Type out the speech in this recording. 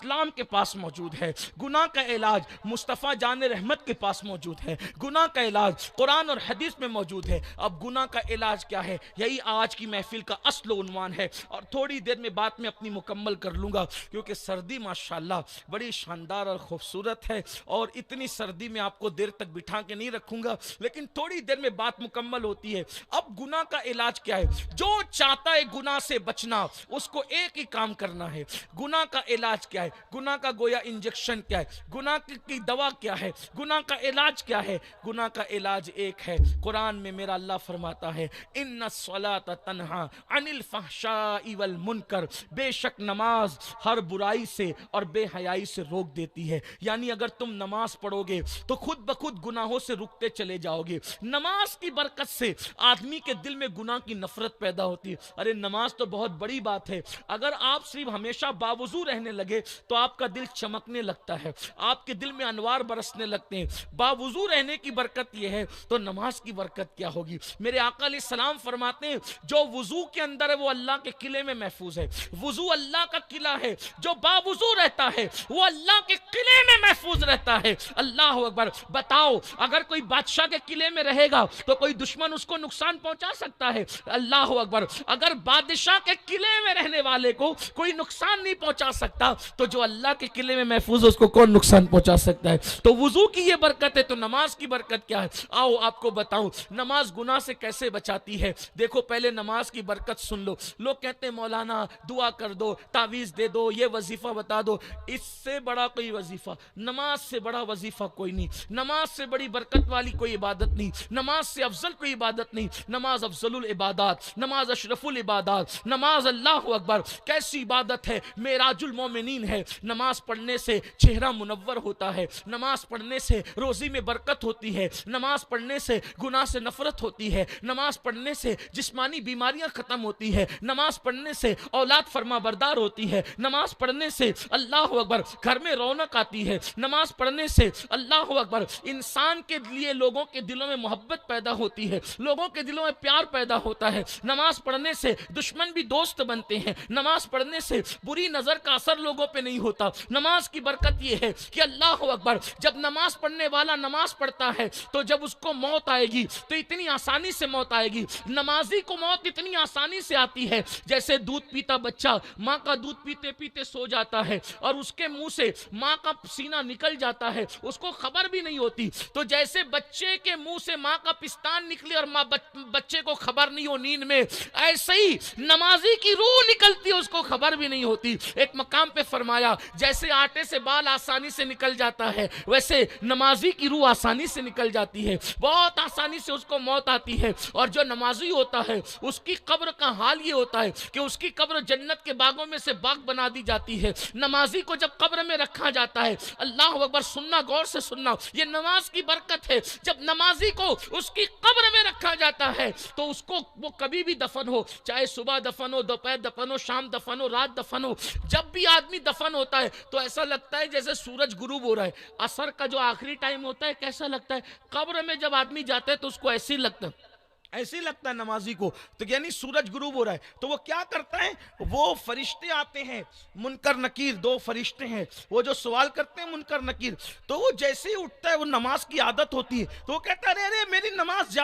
اسلام کے پاس موجود ہے، گناہ کا علاج مصطفیٰ جان رحمت کے پاس موجود ہے، گناہ کا علاج قرآن اور حدیث میں موجود ہے۔ اب گناہ کا علاج کیا ہے، یہی آج کی محفل کا اصل و عنوان ہے، اور تھوڑی دیر میں بات میں اپنی مکمل کر لوں گا، کیونکہ سردی ماشاءاللہ بڑی شاندار اور خوبصورت ہے، اور اتنی سردی میں آپ کو دیر تک بٹھا کے نہیں رکھوں گا، لیکن تھوڑی دیر میں بات مکمل ہوتی ہے۔ اب گناہ کا علاج کیا ہے؟ جو چاہتا ہے گناہ سے بچنا، اس کو ایک ہی کام کرنا ہے۔ گناہ کا علاج کیا ہے؟ گناہ کا گویا انجیکشن کیا ہے؟ گناہ کی دوا کیا ہے؟ گناہ کا علاج کیا ہے؟ گناہ کا علاج ایک ہے، قرآن میں میرا اللہ فرماتا ہے ان الصلاۃ تنہا عن الفحشاء والمنکر، بے شک نماز ہر برائی سے اور بے حیائی سے روک دیتی ہے۔ یعنی اگر تم نماز پڑھو گے تو خود بخود گناہوں سے رکتے چلے جاؤ گے۔ نماز کی برکت سے آدمی کے دل میں گناہ کی نفرت پیدا ہوتی ہے۔ ارے نماز تو بہت بڑی بات ہے، اگر آپ صرف ہمیشہ باوضو رہنے لگے تو آپ کا دل چمکنے لگتا ہے، آپ کے دل میں انوار برسنے لگتے ہیں۔ باوضو رہنے کی برکت یہ ہے تو نماز کی برکت کیا ہوگی؟ میرے آقا علیہ السلام فرماتے ہیں جو وضو کے اندر ہے وہ اللہ کے قلعے میں محفوظ ہے۔ وضو اللہ کا قلعہ ہے، جو باوضو رہتا ہے وہ اللہ کے قلعے میں محفوظ رہتا ہے۔ اللہ اکبر۔ بتاؤ اگر کوئی بادشاہ کے قلعے میں رہے گا تو کوئی دشمن اس کو نقصان پہنچا سکتا ہے؟ اللہ اکبر۔ اگر بادشاہ کے قلعے میں رہنے والے کو کوئی نقصان نہیں پہنچا سکتا تو جو اللہ کے قلعے میں محفوظ ہے اس کو کون نقصان پہنچا سکتا ہے؟ تو وضو کی یہ برکت ہے، تو نماز کی برکت کیا ہے؟ آؤ آپ کو بتاؤں نماز گناہ سے کیسے بچاتی ہے۔ دیکھو پہلے نماز کی برکت سن لو۔ لوگ کہتے ہیں مولانا دعا کر دو، تعویذ دے دو، یہ وظیفہ بتا دو۔ اس سے بڑا کوئی وظیفہ، نماز سے بڑا وظیفہ کوئی نہیں، نماز سے بڑی برکت والی کوئی عبادت نہیں، نماز سے افضل کوئی عبادت نہیں۔ نماز افضل العبادات، نماز اشرف العبادات، نماز اللہ اکبر کیسی عبادت ہے، معراج المومنین ہے۔ نماز پڑھنے سے چہرہ منور ہوتا ہے، نماز پڑھنے سے روزی میں برکت ہوتی ہے، نماز پڑھنے سے گناہ سے نفرت ہوتی ہے، نماز پڑھنے سے جسمانی بیماریاں ختم ہوتی ہے، نماز پڑھنے سے اولاد فرما بردار ہوتی ہے، نماز پڑھنے سے اللہ اکبر گھر میں رونق آتی ہے، نماز پڑھنے سے اللہ اکبر انسان کے لیے لوگوں کے دلوں میں محبت پیدا ہوتی ہے، لوگوں کے دلوں میں پیار پیدا ہوتا ہے۔ نماز پڑھنے سے دشمن بھی دوست بنتے ہیں، نماز پڑھنے سے بری نظر کا اثر لوگوں پہ نہیں ہوتا۔ نماز کی برکت یہ ہے کہ اللہ اکبر جب نماز پڑھنے والا نماز پڑھتا ہے تو جب اس کو موت آئے گی تو اتنی آسانی سے موت آئے گی۔ نمازی کو موت اتنی آسانی سے آتی ہے جیسے دودھ پیتا بچہ ماں کا دودھ پیتے پیتے سو جاتا ہے اور اس کے منہ سے ماں کا سینہ نکل جاتا ہے، اس کو خبر بھی نہیں ہوتی۔ تو جیسے بچے کے منہ سے ماں کا پستان نکلے اور بچے کو خبر نہیں ہو نیند میں، ایسے ہی نمازی کی روح نکلتی ہے، اس کو خبر بھی نہیں ہوتی۔ ایک مقام پہ فرمایا جیسے آٹے سے بال آسانی سے نکل جاتا ہے ویسے نمازی کی روح آسانی سے نکل جاتی ہے، بہت آسانی سے اس کو موت آتی ہے۔ اور جو نمازی ہوتا ہے اس کی قبر کا حال یہ ہوتا ہے کہ اس کی قبر جنت کے باغوں میں سے باغ بنا دی جاتی ہے۔ نمازی کو جب قبر میں رکھا جاتا ہے، اللہ اکبر سننا، غور سے سننا، یہ نماز کی برکت ہے، جب نمازی کو اس کی قبر میں رکھا جاتا ہے تو اس کو وہ کبھی بھی دفن ہو، چاہے صبح دفن ہو، دوپہر دفن ہو، شام دفن ہو، رات دفن ہو، جب بھی آدمی دفن ہوتا ہے تو ایسا لگتا ہے جیسے سورج غروب ہو رہا ہے۔ عصر کا جو آخری ٹائم ہوتا ہے کیسا لگتا ہے؟ قبر میں جب آدمی جاتا ہے تو اس کو ایسے ہی لگتا ہے، ایسے ہی لگتا ہے نمازی کو، تو یعنی سورج غروب ہو رہا ہے۔ تو وہ کیا کرتا ہے؟ وہ فرشتے آتے ہیں، منکر نکیر، دو فرشتے ہیں، وہ جو سوال کرتے ہیں منکر نکیر، تو وہ جیسے ہی اٹھتا ہے، وہ نماز کی عادت ہوتی ہے تو وہ کہتا ہے ارے ارے میری نماز